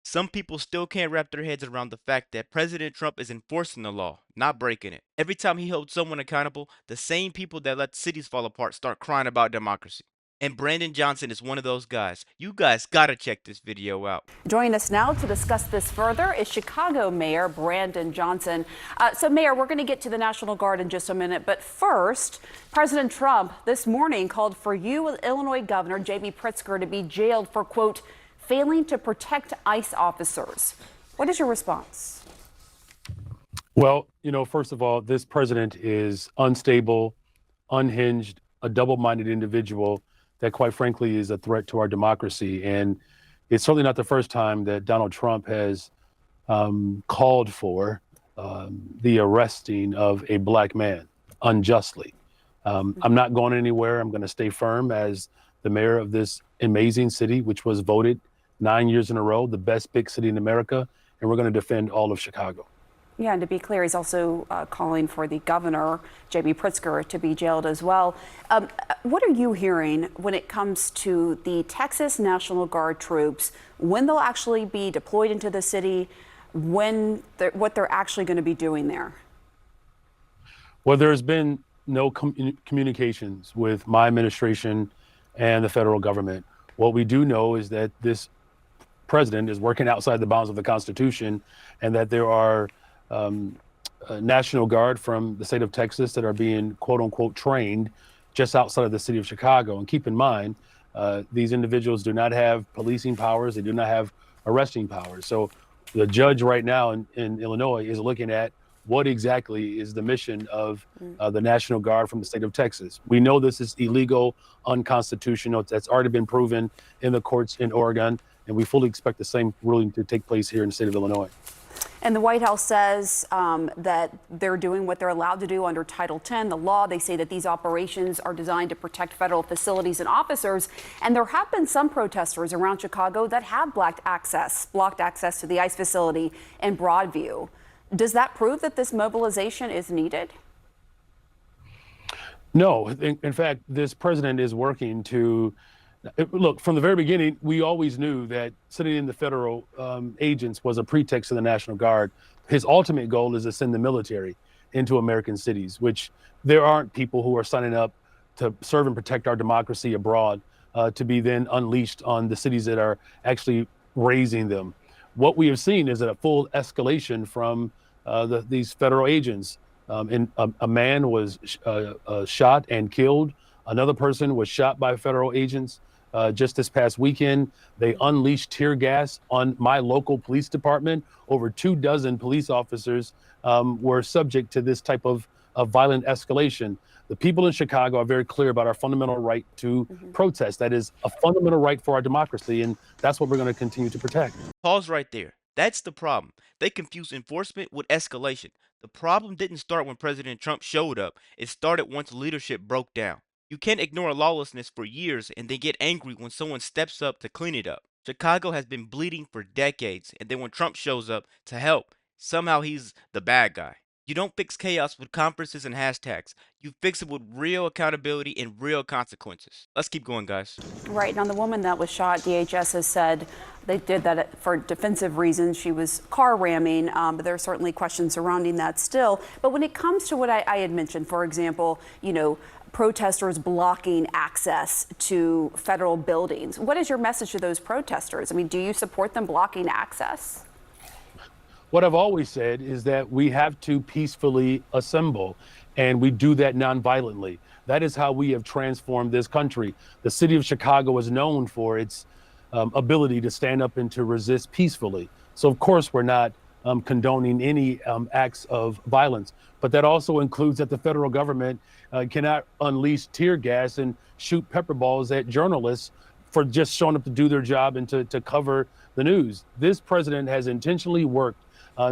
Some people still can't wrap their heads around the fact that President Trump is enforcing the law, not breaking it. Every time he holds someone accountable, the same people that let cities fall apart start crying about democracy. And Brandon Johnson is one of those guys. You guys gotta check this video out. Joining us now to discuss this further is Chicago Mayor Brandon Johnson. So, Mayor, we're going to get to the National Guard in just a minute. But first, President Trump this morning called for you, Illinois Governor J.B. Pritzker, to be jailed for, quote, failing to protect ICE officers. What is your response? Well, first of all, this president is unstable, unhinged, a double-minded individual that, quite frankly, is a threat to our democracy. And it's certainly not the first time that Donald Trump has called for the arresting of a black man unjustly. I'm not going anywhere. I'm going to stay firm as the mayor of this amazing city, which was voted 9 years in a row the best big city in America. And we're going to defend all of Chicago. Yeah, and to be clear, he's also calling for the governor, J.B. Pritzker, to be jailed as well. What are you hearing when it comes to the Texas National Guard troops, when they'll actually be deployed into the city, what they're actually going to be doing there? Well, there's been no communications with my administration and the federal government. What we do know is that this president is working outside the bounds of the Constitution, and that there are National Guard from the state of Texas that are being, quote unquote, trained just outside of the city of Chicago. And keep in mind, these individuals do not have policing powers. They do not have arresting powers. So the judge right now in Illinois is looking at what exactly is the mission of the National Guard from the state of Texas. We know this is illegal, unconstitutional. That's already been proven in the courts in Oregon, and we fully expect the same ruling to take place here in the state of Illinois. And the White House says that they're doing what they're allowed to do under Title X, the law. They say that these operations are designed to protect federal facilities and officers. And there have been some protesters around Chicago that have blocked access to the ICE facility in Broadview. Does that prove that this mobilization is needed? No. In fact, this president is working to look, from the very beginning, we always knew that sending in the federal agents was a pretext to the National Guard. His ultimate goal is to send the military into American cities, which there aren't people who are signing up to serve and protect our democracy abroad to be then unleashed on the cities that are actually raising them. What we have seen is a full escalation from these federal agents. And a man was shot and killed. Another person was shot by federal agents. Just this past weekend, they unleashed tear gas on my local police department. Over 24 police officers were subject to this type of violent escalation. The people in Chicago are very clear about our fundamental right to protest. That is a fundamental right for our democracy, and that's what we're going to continue to protect. Pause right there. That's the problem. They confuse enforcement with escalation. The problem didn't start when President Trump showed up. It started once leadership broke down. You can't ignore lawlessness for years and then get angry when someone steps up to clean it up. Chicago has been bleeding for decades, and then when Trump shows up to help, somehow he's the bad guy. You don't fix chaos with conferences and hashtags. You fix it with real accountability and real consequences. Let's keep going, guys. Right. Now, the woman that was shot, DHS has said they did that for defensive reasons. She was car ramming, but there are certainly questions surrounding that still. But when it comes to what I had mentioned, for example, protesters blocking access to federal buildings, what is your message to those protesters? I mean, do you support them blocking access? What I've always said is that we have to peacefully assemble, and we do that nonviolently. That is how we have transformed this country. The city of Chicago is known for its ability to stand up and to resist peacefully. So, of course, we're not condoning any acts of violence, but that also includes that the federal government cannot unleash tear gas and shoot pepper balls at journalists for just showing up to do their job and to cover the news. This president has intentionally worked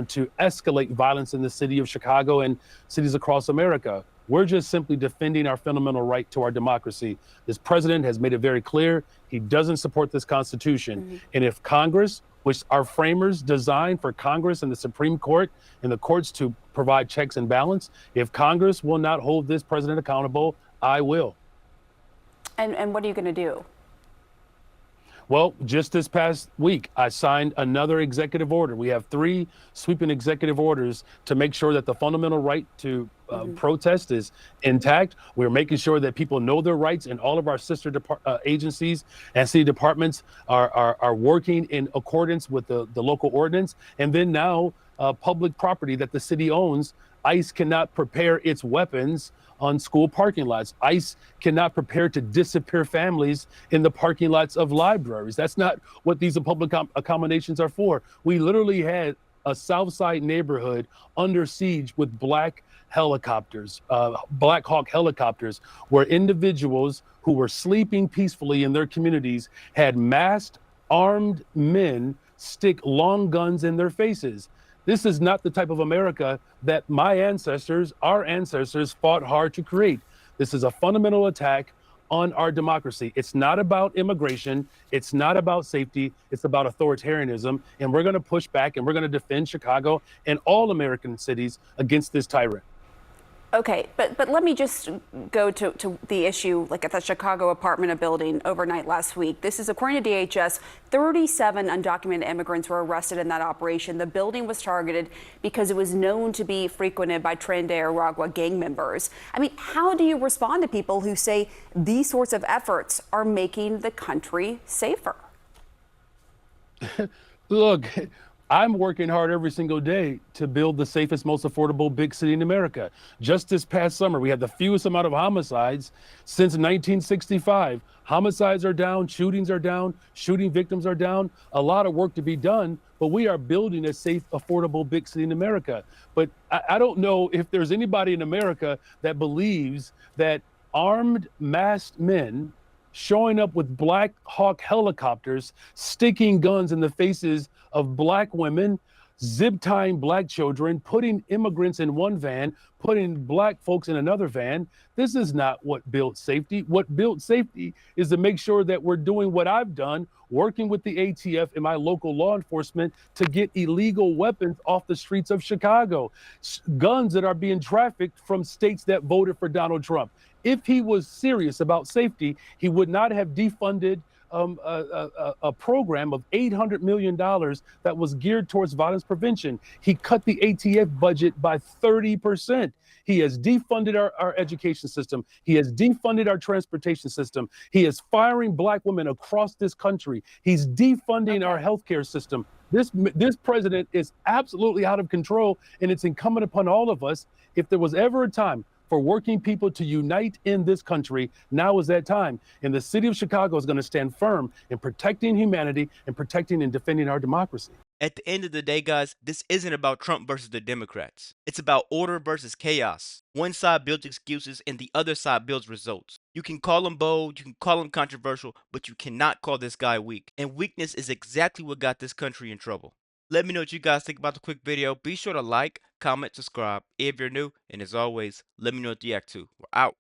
to escalate violence in the city of Chicago and cities across America. We're just simply defending our fundamental right to our democracy. This president has made it very clear he doesn't support this Constitution. And if Congress, which our framers designed for Congress and the Supreme Court and the courts to provide checks and balance, if Congress will not hold this president accountable, I will. And what are you going to do? Well, just this past week, I signed another executive order. We have three sweeping executive orders to make sure that the fundamental right to protest is intact. We're making sure that people know their rights, and all of our sister agencies and city departments are working in accordance with the local ordinance. And then now, public property that the city owns, ICE cannot prepare its weapons on school parking lots. ICE cannot prepare to disappear families in the parking lots of libraries. That's not what these public accommodations are for. We literally had a South Side neighborhood under siege with black helicopters, Black Hawk helicopters, where individuals who were sleeping peacefully in their communities had masked, armed men stick long guns in their faces. This is not the type of America that my ancestors, our ancestors, fought hard to create. This is a fundamental attack on our democracy. It's not about immigration. It's not about safety. It's about authoritarianism. And we're going to push back, and we're going to defend Chicago and all American cities against this tyrant. Okay, but let me just go to the issue, like at the Chicago apartment building overnight last week. This is according to DHS, 37 undocumented immigrants were arrested in that operation. The building was targeted because it was known to be frequented by Tren de Aragua gang members. I mean, how do you respond to people who say these sorts of efforts are making the country safer? Look, I'm working hard every single day to build the safest, most affordable big city in America. Just this past summer, we had the fewest amount of homicides since 1965. Homicides are down, shootings are down, shooting victims are down. A lot of work to be done, but we are building a safe, affordable big city in America. But I don't know if there's anybody in America that believes that armed, masked men showing up with Black Hawk helicopters, sticking guns in the faces of Black women, zip tying Black children, putting immigrants in one van, putting Black folks in another van. This is not what built safety. What built safety is to make sure that we're doing what I've done, working with the ATF and my local law enforcement to get illegal weapons off the streets of Chicago, guns that are being trafficked from states that voted for Donald Trump. If he was serious about safety, he would not have defunded a program of $800 million that was geared towards violence prevention. He cut the ATF budget by 30%. He has defunded our education system. He has defunded our transportation system. He is firing Black women across this country. He's defunding our healthcare system. This president is absolutely out of control, and it's incumbent upon all of us. If there was ever a time for working people to unite in this country, now is that time. And the city of Chicago is going to stand firm in protecting humanity and protecting and defending our democracy. At the end of the day, guys, this isn't about Trump versus the Democrats. It's about order versus chaos. One side builds excuses and the other side builds results. You can call him bold, you can call him controversial, but you cannot call this guy weak. And weakness is exactly what got this country in trouble. Let me know what you guys think about the quick video. Be sure to like, comment, subscribe if you're new. And as always, let me know what you react to. We're out.